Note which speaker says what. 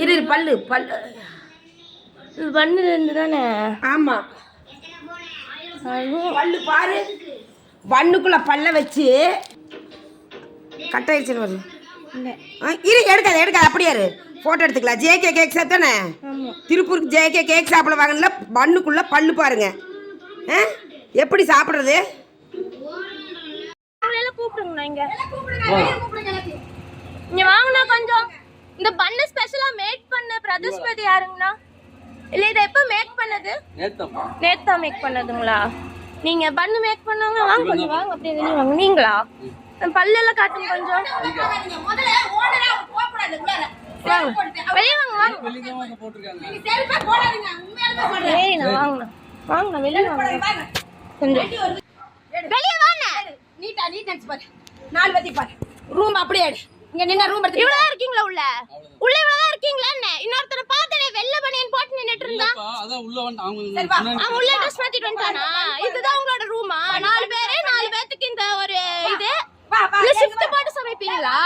Speaker 1: இரு பல்லு பல்லு பண்ணு ரெண்டு தானே. ஆமாம் பல்லு பாரு. பண்ணுக்குள்ளே பல்ல வச்சு கட்டாயிடுச்சுன்னு வருது. இரு எடுக்காது அப்படியே இரு. ஃபோட்டோ எடுத்துக்கலாம். ஜேகே கேக் ஷாப் தானே? திருப்பூருக்கு ஜேகே கேக் ஷாப்பில் வாங்கினா பண்ணுக்குள்ளே பல்லு பாருங்க. எப்படி சாப்பிட்றது?
Speaker 2: கூப்பிடுங்கண்ணா இங்க வாங்கண்ணா கொஞ்சம். இந்த பண்ணு ஸ்பெஷலா மேக் பண்ண பிரதர்ஸ்பதி யாருங்கண்ணா? இல்ல இதை எப்ப மேக் பண்ணது? நேத்தா மேக் பண்ணதுங்களா? நீங்க பண்ணு மேக் பண்ணவங்க வாங்க கொஞ்சம் வாங்க அப்படியே வெளியே வாங்க. நீங்களா? பல்லெல்லாம் காட்டுங்க கொஞ்சம். வெளியே வாங்க வாங்க. சரிண்ணா வாங்கண்ணா வாங்கண்ணா வெளியே வாங்க கொஞ்சம். வெளியே வாங்க.
Speaker 1: நீட்டா பாரு. 4 வதி பாரு. ரூம் அப்படியே எடு. இங்க நின்னா ரூம் எடுத்து
Speaker 2: இவ்வளவு இருக்கீங்களா? உள்ள இவ்வளவு இருக்கீங்களா? என்ன இன்னொருத்தர பார்த்தனே வெள்ள பனியன் போட்டு நின்னுட்டு இருந்தா.
Speaker 3: அதான் உள்ள வந்து அவங்க
Speaker 2: உள்ள ட்ரெஸ் மாத்திட்டு வந்துட்டானா? இதுதான் உங்களோட ரூமா? 4 பேத்துக்கு இந்த ஒரு இது ஷிஃப்ட் போட்டு சமைப்பீங்களா?